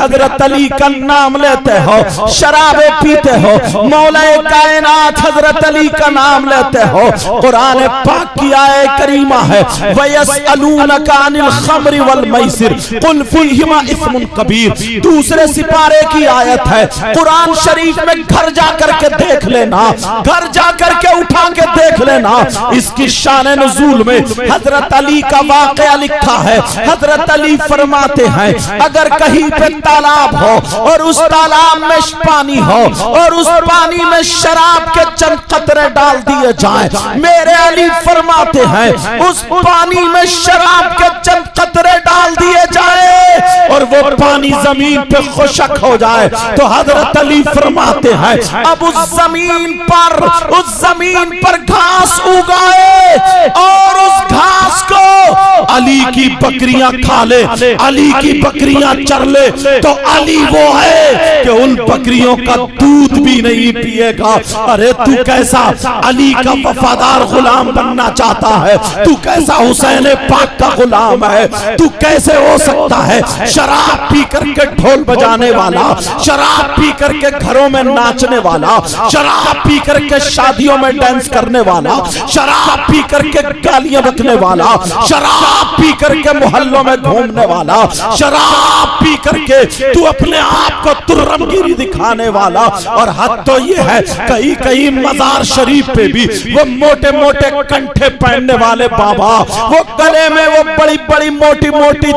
हजरत अली का नाम लेते हो, शराबे पीते हो, मौलाए कायनात हजरत अली का नाम लेते हो। कुरान पाक की आयत करीमा है, वयसअलूनका अनिल खम्रि वल मैसिर कुल फीहिमा इस्मुन कबीर। दूसरे सिपारे की आयत है, कुरान शरीफ में घर जाकर के देख लेना, घर जाकर के उठा के देख लेना। इसकी शान नुज़ूल में हजरत अली का वाक़या लिखा है। हजरत अली फरमाते हैं, अगर कहीं पे तालाब हो और उस तालाब में पानी हो और उस पानी में शराब के चंद कतरे डाल दिए जाएं, मेरे अली फरमाते हैं उस पानी में शराब के चंद कतरे डाल दिए जाए और वो पानी जमीन पे खुशक हो जाए, तो हजरत अली फरमाते हैं अब उस जमीन पर घास उगाए और उस घास को अली की बकरियां खा ले, अली की बकरियां चर ले, तो अली वो है कि उन बकरियों का दूध भी नहीं पिएगा। अरे तू कैसा अली का वफादार गुलाम बनना चाहता है, तू कैसा हुसैन पाक का गुलाम है, तू कैसे हो सकता है शराब पी करके ढोल बजाने वाला, शराब पी करके घरों में नाचने वाला, शराब पी करके शादियों में डांस करने वाला, शराब पी करके गालियां बकने वाला, शराब पी करके मोहल्लों में घूमने वाला, शराब पी करके तू अपने आप को तुर्रमगिरी दिखाने वाला। और हद तो ये है कहीं कहीं मजार शरीफ पे भी वो मोटे मोटे कंठे पहनने वाले बाबा, वो गले में वो बड़ी बड़ी मोटी मोटी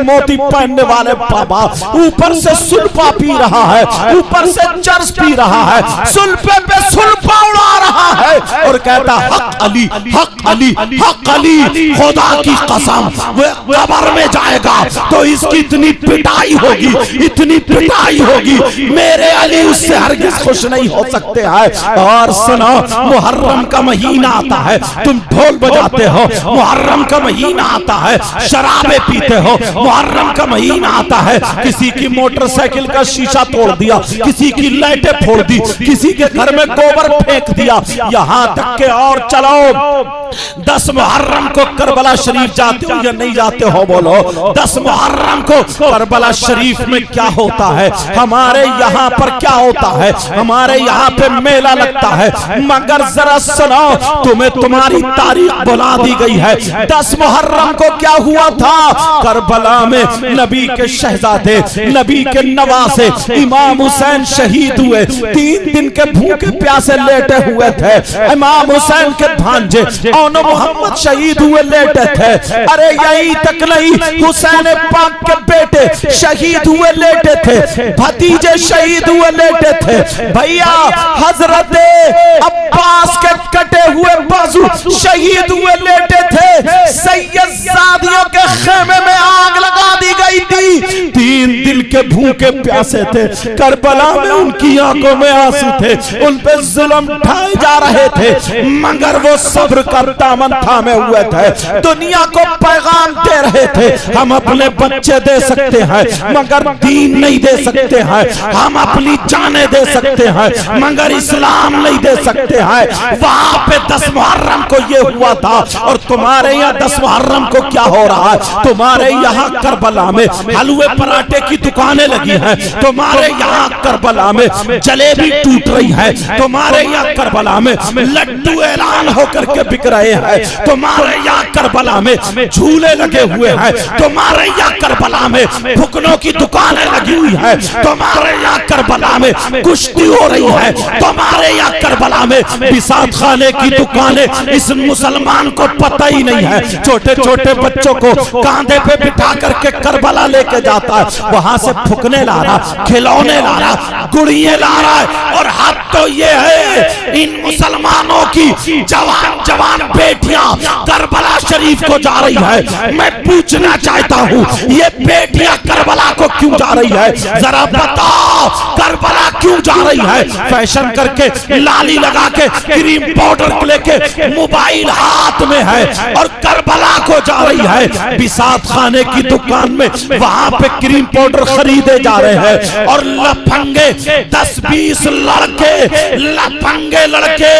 मोती पहनने वाले बाबा ऊपर से सुल्फा पी रहा है, ऊपर से चर्च पी रहा है, सुल्फे पे सुल्फा उड़ा रहा है और कहता हक अली, हक अली, हक अली। खुदा की कसम वो कब्र में जाएगा तो इसकी इतनी पिटाई होगी, इतनी पिटाई होगी, मेरे अली उससे हरगिज़ खुश नहीं हो सकते हैं। और सुनो, मुहर्रम का महीना आता है, तुम ढोल बजाते हो, मुहर्रम का महीना आता है, शराबे पीते हो, मुहर्रम का महीना आता है, किसी की मोटरसाइकिल का शीशा तोड़ दिया, किसी की लाइटें फोड़ दी, किसी के घर में गोबर फेंक दिया, यहाँ तक के और चलो 10 मुहर्रम को करबला शरीफ जाते हो या नहीं जाते हो, बोलो 10 मुहर्रम को करबला शरीफ में क्या होता है, हमारे यहाँ पर क्या होता है, हमारे यहाँ पे मेला लगता है। मगर जरा सुनो, तुम्हें तुम्हारी तारीख बुला दी गई है। 10 मुहर्रम को क्या हुआ था, करबला में नबी के शहजादे, नबी के नवासे इमाम हुसैन शहीद हुए, 3 दिन के भूखे प्यासे लेटे हुए थे। इमाम हुसैन के भांजे औनो मोहम्मद शहीद हुए लेटे थे। अरे यही तक नहीं, हुसैन पाक के बेटे शहीद हुए लेटे थे, भतीजे शहीद हुए लेटे थे, भैया हजरत अब्बास के कटे हुए बाजू शहीद हुए लेटे थे, सैयदजादियों के खेमे में आग लगा दी गई थी, 3 दिन के भूखे प्यासे थे, करबला में उनकी आंखों में आंसू थे, उन पे जुल्म ढाए जा रहे थे, मगर वो सब्र का दामन थामे हुए थे, दुनिया को पैगाम दे रहे थे हम अपने बच्चे दे सकते हैं मगर दीन नहीं दे सकते हैं, हम अपनी जाने दे सकते हैं मगर इस्लाम नहीं दे सकते हैं। वहां पे 10 मुहर्रम को ये हुआ था और तुम्हारे यहाँ 10 मुहर्रम को क्या हो रहा है, तुम्हारे यहाँ करबला में हलवे पराठे की दुकानें लगी हैं, तुम्हारे यहाँ करबला में जलेबी टूट रही है, तुम्हारे यहाँ करबला में लड्डू ऐलान होकर के बिक रहे हैं, तुम्हारे यहाँ करबला में झूले लगे हुए हैं, तुम्हारे यहाँ करबला में फुकनों की दुकानें लगी हुई है, तुम्हारे यहाँ करबला में कुश्ती हो रही है, तुम्हारे यहाँ करबला में बिसात खाने की दुकानें इस मुसलमान को पता ही नहीं है, छोटे छोटे बच्चों को कांधे पे बिठा करके करबला लेके जाता है, वहां से फुकने ला रहा, खिलौने ला रहा, गुड़ियां ला रहा है। और हाथ तो ये है इन मुसलमानों की जवान जवान बेटियां करबला शरीफ को जा रही है। मैं पूछना चाहता हूँ ये बेटियां करबला को क्यों जा रही है, जरा बताओ करबला क्यों जा रही है? फैशन करके, लाली लगा के, क्रीम पाउडर लेके, मोबाइल हाथ में है और करबला को जा रही है। बिसात खाने की दुकान में वहां पे क्रीम पाउडर खरीदे जा रहे हैं और लफंगे 10-20 लड़के, लफंगे लड़के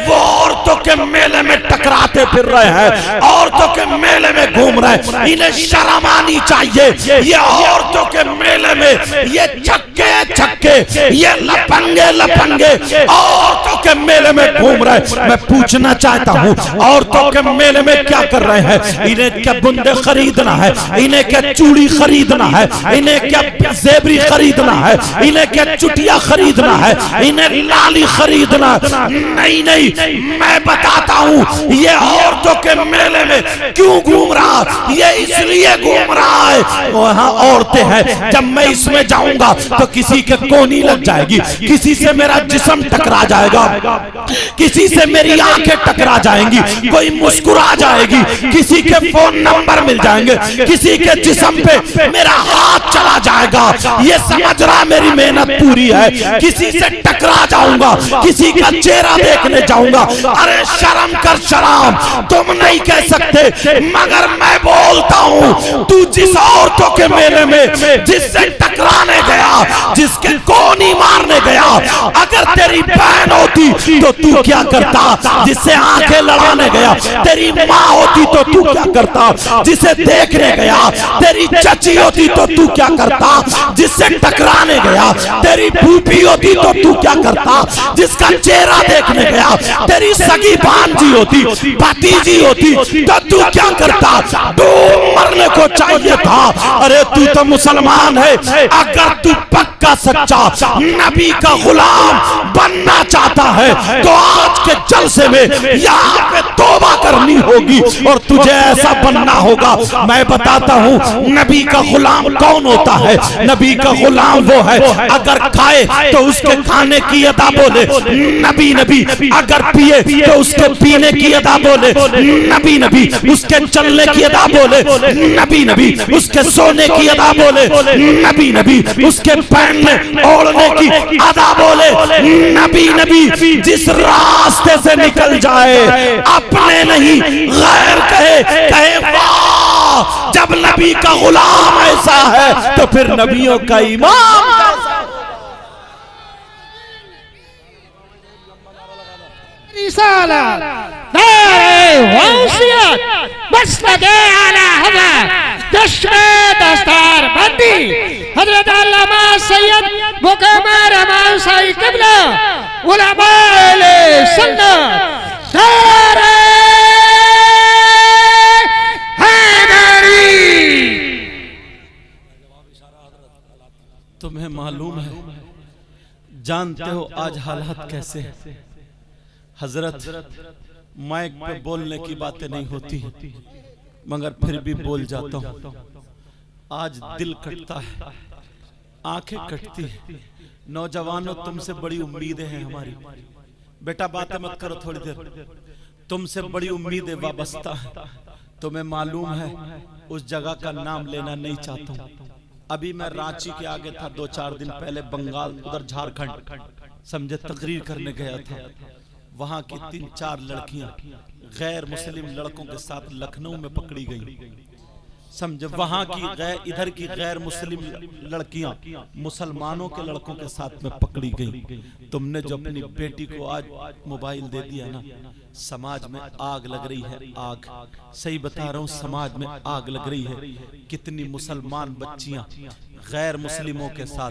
वो औरतों के मेले में टकराते फिर रहे हैं, औरतों के मेले में घूम रहे हैं। इन्हें शर्म आनी चाहिए। ये औरतों के मेले में ये छक्के छक्के, ये लफंगे लफंगे औरतों के मेले में घूम रहे हैं। मैं पूछना चाहता हूँ, औरतों के मेले में क्या कर रहे हैं? इन्हें क्या बुंदे खरीदना है? इन्हें क्या चूड़ी खरीदना है? इन्हें क्या जेबरी खरीदना है? इन्हें क्या चुटिया खरीदना है? इन्हें लाली खरीदना? नहीं नहीं, मैं बताता हूँ ये औरतों के मेले में क्यों घूम रहा, ये इसलिए घूम रहा है वहां औरतें हैं। जब मैं इसमें जाऊंगा तो किसी के कोनी लग जाएगी, किसी से मेरा जिस्म टकरा जाएगा, किसी से मेरी आंखें टकरा जाएंगी, कोई मुस्कुरा जाएगी, किसी के फोन नंबर मिल जाएंगे, किसी के जिस्म पे मेरा हाथ चला जाएगा। ये समझ रहा मेरी मेहनत पूरी है। किसी से टकरा जाऊंगा, किसी का चेहरा देखने जाऊंगा। अरे शर्म कर शर्म, तुम नहीं कह सकते, मगर मैं बोलता हूं तू जिस औरतों के मेले में जिससे टकराने गया, जिसके कोनी मारने गया, अगर तेरी बहन होती तो तू क्या करता? जिससे आंखें लड़ाने गया तेरी माँ होती तो तू क्या करता? जिसे देखने गया तेरी चची होती तो तू क्या करता? जिससे टकराने गया तेरी फूफी होती तो तू क्या करता? जिसका चेहरा देखने गया तेरी सगी भांजी होती, भतीजी होती तो तू क्या करता? तू मरने को चाहिए था। अरे तू तो मुसलमान है, अगर तू पक्का सच्चा नबी का गुलाम बनना चाहता है तो आज के जलसे में यहाँ पे तौबा करनी होगी और तुझे ऐसा बनना होगा। मैं बताता हूँ नबी का गुलाम कौन होता है। नबी का गुलाम वो है अगर खाए तो उसके खाने की अदा बोले नबी नबी, अगर पिए तो उसके पीने की अदा बोले नबी नबी, उसके चलने की अदा बोले नबी नबी, उसके सोने की अदा बोले नबी नबी, उसके पहनने ओढ़ने की अदा बोले नबी नबी। जिस रास्ते से निकल जाए अपने नहीं गैर कहे, कहे वाह। जब नबी का गुलाम ऐसा है तो फिर नबियों का इमाम हज़रत अल्लामा सैयद मुकम्मल रहमान शाही क़िबला उलमाए सुन्नत नारे हैदरी। तुम्हें मालूम है, जानते हो आज हालात कैसे हैं। हजरत माइक पे बोलने की बातें नहीं होती मगर फिर भी बोल जाता हूँ। आज दिल कटता है, आंखें कटती है। नौजवानों, तुमसे बड़ी उम्मीदें हैं हमारी। बेटा बातें मत करो थोड़ी देर, तुमसे बड़ी उम्मीदें वाबस्ता है। तुम्हें मालूम है उस जगह का नाम लेना नहीं चाहता हूँ। अभी मैं रांची के आगे था 2-4 दिन पहले, बंगाल उधर झारखंड समझे तकरीर करने गया था। वहां की 3-4 लड़कियां गैर मुस्लिम लड़कों के साथ लखनऊ में पकड़ी गई। समझे वहां की इधर की गैर मुस्लिम लड़कियां मुसलमानों के लड़कों के साथ में पकड़ी गई। तुमने जो अपनी बेटी को आज मोबाइल दे दिया ना, समाज में आग लग रही है। आग, सही बता रहा हूँ, समाज में आग लग रही है। कितनी मुसलमान बच्चियां गैर मुस्लिमों के साथ,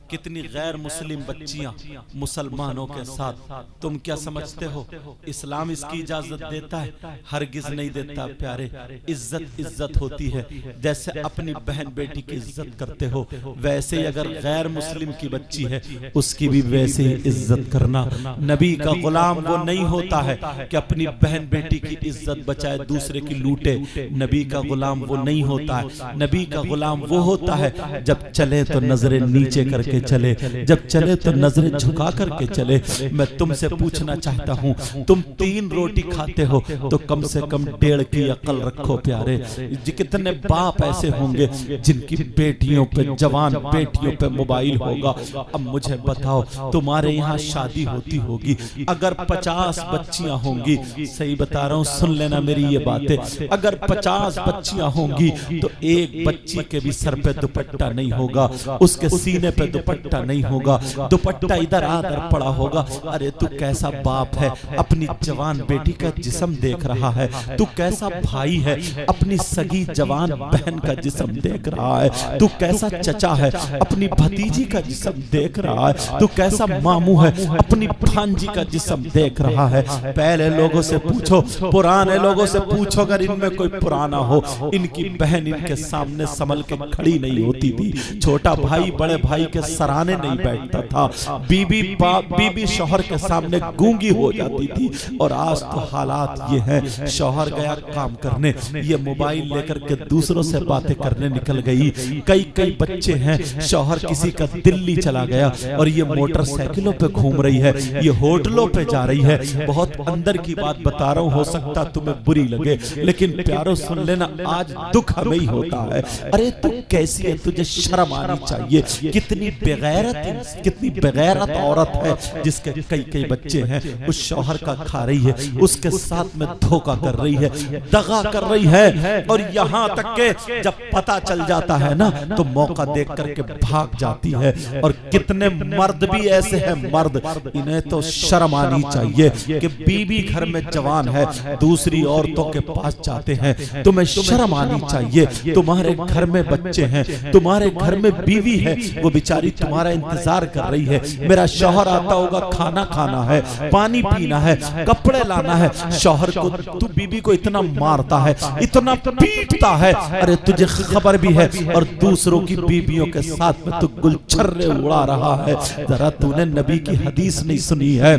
कितनी गैर मुस्लिम बच्चियां मुसलमानों के साथ। तुम क्या समझते हो इस्लाम इसकी इजाजत देता है? हरगिज नहीं देता प्यारे। इज्जत इज्जत होती है। जैसे अपनी बहन बेटी की इज्जत करते हो, वैसे ही अगर गैर मुस्लिम की बच्ची है उसकी भी वैसे ही इज्जत करना। नबी का गुलाम वो नहीं होता है कि कि अपनी बहन बेटी की इज्जत बचाए, दूसरे की लूटे। नबी का गुलाम वो नहीं होता है। नबी का गुलाम वो होता है जब चले तो नजरें नीचे करके चले, जब चले तो नजरें झुका करके चले। मैं तुमसे पूछना चाहता हूँ, तुम 3 रोटी खाते हो तो कम से कम 1.5 की अकल रखो प्यारे। कितने बाप ऐसे होंगे जिनकी बेटियों पे, जवान बेटियों पे मोबाइल होगा। अब मुझे बताओ, तुम्हारे यहाँ शादी होती होगी, अगर 50 बच्चियां होंगी, सही बता रहा हूँ, सुन लेना मेरी ये बातें, अगर 50 बच्चियां होंगी तो एक बच्ची के भी सर पे दुपट्टा नहीं होगा, उसके सीने पे दुपट्टा नहीं होगा, दुपट्टा इधर आकर पड़ा होगा। अरे तू कैसा बाप है, अपनी जवान बेटी का जिस्म देख रहा है? तू कैसा भाई है, अपनी सगी जवान बहन का जिस्म देख रहा है? तू कैसा चचा है, अपनी भतीजी का जिस्म देख रहा है? तू कैसा मामू है, अपनी भांजी का जिस्म देख रहा है? पहले लोगों से पूछो, पुराने लोगों से पूछो, अगर इनमें कोई पुराना हो, इनकी बहन इनके सामने संभल के खड़ी नहीं होती थी, छोटा भाई बड़े भाई के सराहने नहीं बैठता था, बीबी शौहर के सामने गूंगी हो जाती थी। और आज तो हालात ये है, शौहर गया काम करने, ये मोबाइल लेकर के दूसरों से बातें करने निकल गई। कई बच्चे हैं, शौहर किसी का दिल्ली चला गया और ये मोटरसाइकिलों पे घूम रही है, ये होटलों पे जा रही है। बहुत अंदर की बात बता रहा हूं, हो सकता तुम्हें बुरी लगे, लेकिन प्यारो सुन लेना, आज दुख हमें ही होता है। अरे तू कैसी है, तुझे शर्म आनी चाहिए। कितनी बेगैरत, कितनी बेगैरत औरत है जिसके कई बच्चे हैं, उस शौहर का खा रही है, उसके साथ में धोखा कर रही है, दगा कर रही है। और यहाँ तक के जब पता चल जाता है ना, तो मौका देख करके भाग जाती है। और कितने मर्द भी ऐसे हैं, मर्द, इन्हें तो शर्म आनी चाहिए कि बीबी घर में जवान है, दूसरी औरतों के पास जाते हैं। तुम्हें शर्म आनी चाहिए। तुम्हारे घर में बच्चे हैं, तुम्हारे घर में बीवी है, वो बेचारी तुम्हारा इंतजार कर रही है। मेरा शौहर आता होगा, खाना खाना है, पानी पीना है, कपड़े लाना है। शौहर को तू बीबी को इतना मारता है, इतना पीटता है, अरे तुझे खबर भी है। और दूसरों की बीबियों के साथ में तू गुलछर्रे उड़ा रहा है। जरा तूने नबी की हदीस नहीं सुनी है?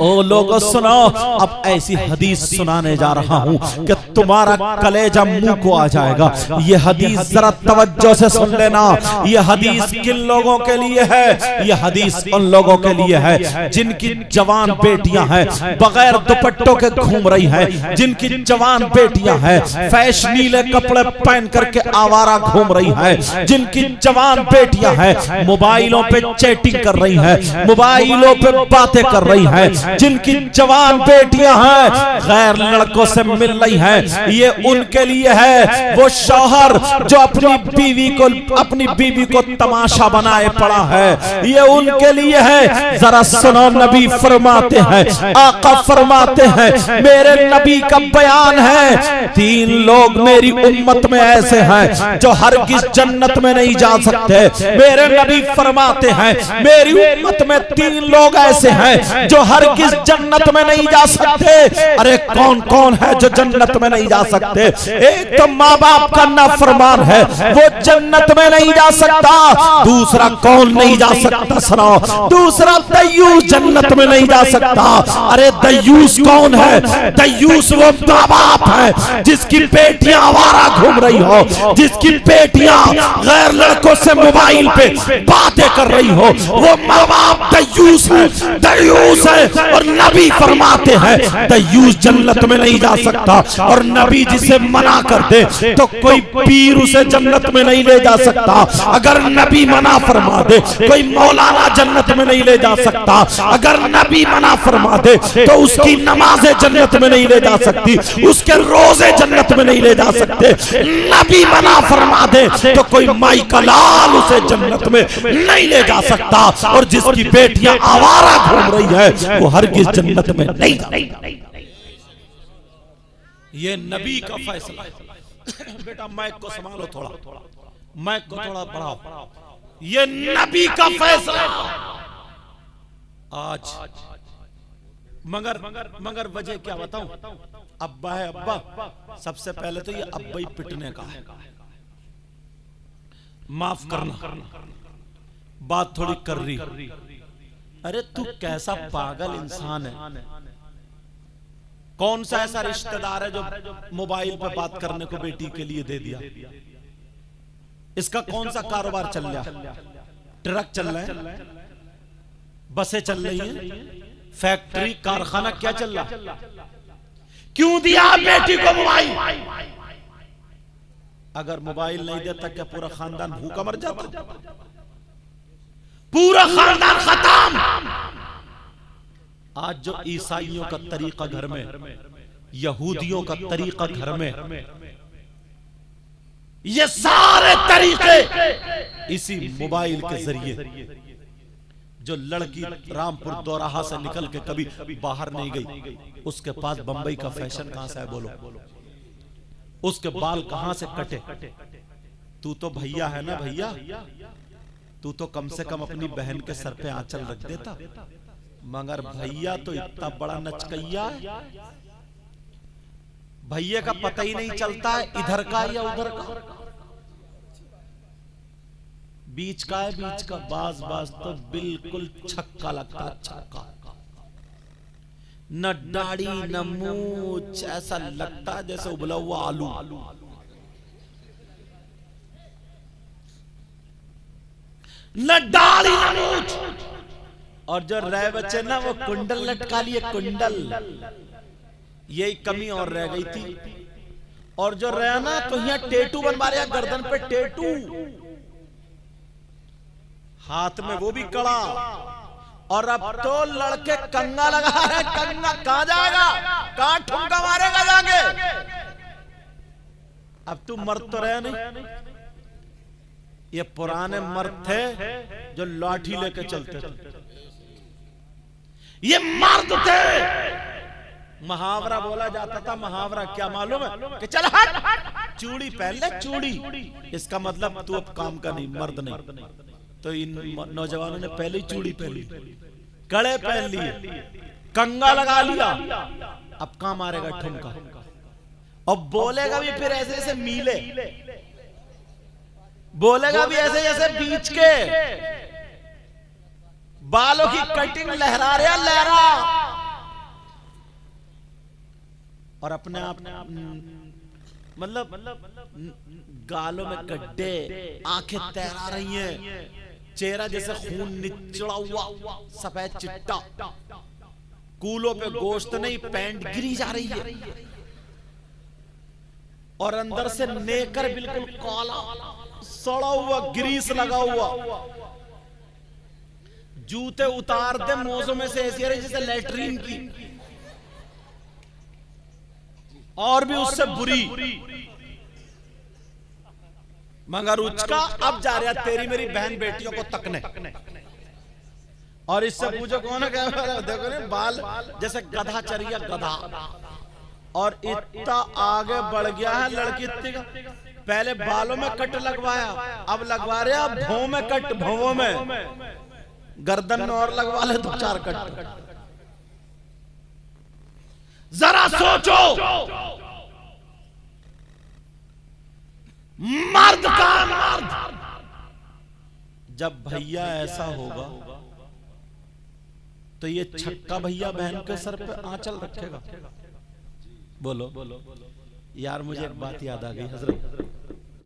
ओ लोगों सुनो, अब ऐसी हदीस सुनाने जा रहा हूं कि तुम्हारा कलेजा मुंह को आ जाएगा। ये हदीस जरा तवज्जो से सुन लेना। ये हदीस किन लोगों के लिए है? ये हदीस उन लोगों के लिए है जिनकी जवान बेटियां हैं, बगैर दुपट्टों के घूम रही हैं, जिनकी जवान बेटियां हैं, फैशनीले कपड़े पहन करके आवारा घूम रही हैं, जिनकी जवान बेटियां हैं, मोबाइलों पे चैटिंग कर रही हैं, मोबाइलों पे बातें कर रही हैं, जिनकी जवान बेटियां हैं, गैर लड़कों से मिल रही हैं। ये उनके लिए है। वो शौहर जो अपनी बीवी को तमाशा बनाए पड़ा है, ये उनके लिए है। जरा सुनो, नबी फरमाते हैं, आका फरमाते हैं, मेरे नबी का बयान है, 3 लोग मेरी उम्मत में ऐसे हैं जो हरगिज़ जन्नत में नहीं जा सकते। मेरे नबी फरमाते हैं, मेरी उम्मत में 3 लोग ऐसे हैं जो हरगिज़ जन्नत में नहीं जा सकते। अरे कौन कौन है जो जन्नत में नहीं जा सकते? एक तो माँ बाप का नाफरमान है, वो जन्नत में नहीं जा सकता। दूसरा कौन नहीं जा सकता? सुनो, दूसरा दयूस जन्नत में नहीं जा सकता। अरे दयूस कौन है? दयूस वो माँ बाप है जिसकी बेटियां आवारा घूम रही हो, जिसकी बेटियां गैर लड़कों से मोबाइल पे बातें कर रही हो, वो माँ बाप दयूस है, दयूस है। और नबी फरमाते हैं, दयूस जन्नत में नहीं जा सकता। और नबी जिसे मना कर दे तो कोई पीर उसे जन्नत में नहीं ले जा सकता। अगर नबी मना फरमा दे, कोई मौलाना जन्नत में नहीं ले जा सकता। अगर नबी मना फरमा दे तो उसकी नमाजें जन्नत में नहीं ले जा सकती, उसके रोजे जन्नत में नहीं ले जा सकते। नबी मना फरमा दे तो कोई माई का लाल उसे जन्नत में नहीं ले जा सकता। और जिसकी बेटियां आवारा घूम रही है, वो हरगिज़ जन्नत में नहीं जाएगी। ये नबी का फैसला है। बेटा माइक को संभालो, थोड़ा माइक को थोड़ा बढ़ाओ। ये नबी का फैसला आज। मगर वजह क्या बताऊं? अब्बा है, अब्बा सबसे पहले तो ये अब्बा ही पिटने का है। माफ करना, बात थोड़ी कर रही। अरे तू कैसा पागल इंसान है, कौन सा ऐसा रिश्तेदार है जो मोबाइल पे बात करने को बेटी के लिए दे दिया? इसका कौन सा कारोबार चल रहा है? ट्रक चल रहा है, बसें चल रही हैं, फैक्ट्री कारखाना क्या चल रहा? क्यों दिया बेटी को मोबाइल? अगर मोबाइल नहीं देता क्या पूरा खानदान भूखा मर जाता? पूरा खानदान खत्म। आज जो ईसाइयों का तरीका घर में, यहूदियों का तरीका घर में, ये सारे तरीके इसी मोबाइल के जरिए। जो लड़की रामपुर दोराहा से निकल के कभी बाहर नहीं गई, उसके पास बंबई का फैशन कहां से है बोलो? उसके बाल कहां से कटे? तू तो भैया है ना भैया, तू तो कम से कम अपनी बहन के सर पे आंचल रख देता। मगर भैया तो इतना बड़ा नचकैया है, भैया का पता ही नहीं चलता है इधर का या उधर का, बीच का है, बीच का। बाज बाज तो बिल्कुल छक्का लगता है, छक्का। न दाढ़ी न मूछ, ऐसा लगता है जैसे उबला हुआ आलू। न दाढ़ी न मूछ। और जो रह बच्चे ना वो कुंडल लटका लिए, कुंडल। यही कमी और रह गई थी। और जो रह ना तो यहाँ टेटू बनवा रहा, गर्दन पे टेटू, हाथ में वो भी कड़ा। और अब तो लड़के कंगा लगा रहे। कंगा कहां जाएगा? कहां ठुमका मारेगा जाके? अब तू मर्द तो रहे नहीं। ये पुराने मर्द थे जो लाठी लेके चलते थे, ये मर्द थे। मुहावरा बोला जाता था। मुहावरा क्या मालूम है? कि चल हट, चूड़ी पहन ले, चूड़ी। इसका मतलब तू अब काम का नहीं, मर्द नहीं। तो इन नौजवानों ने पहले ही चूड़ी पहन ली, कड़े पहन लिए, कंगा लगा लिया। अब कहां मारेगा ठुमका? और बोलेगा भी फिर ऐसे ऐसे मीले, बोलेगा भी ऐसे जैसे बीच के बालों की कटिंग लहरा रहा, लहरा। और अपने आप मतलब गालों में गड्ढे, आंखें तैरा रही हैं, चेहरा जैसे खून निचड़ा हुआ, सफेद चिट्टा, कूलों पे गोश्त नहीं, पैंट गिरी जा रही है। और अंदर से नेकर बिल्कुल काला, सड़ा हुआ, ग्रीस लगा हुआ। जूते उतार दे मोजों में से ऐसी रही जैसे लैट्रीन की, और भी उससे बुरी। मगर उसका अब जा रहा तेरी मेरी बहन बेटियों को तकने। और इससे पूछो कौन है? देखो ना, बाल जैसे गधा चरिया, गधा। और इतना आगे बढ़ गया है लड़की इतनी का। पहले बालों में कट लगवाया, अब लगवा रहे अब भौं में कट, भौं में, गर्दन में और लगवा ले 2-4 कट। जरा सोचो, मर्द का मर्द। जब भैया ऐसा होगा तो ये छक्का भैया बहन के सर पे आंचल रखेगा? बोलो यार, मुझे एक बात याद आ गई हजरत।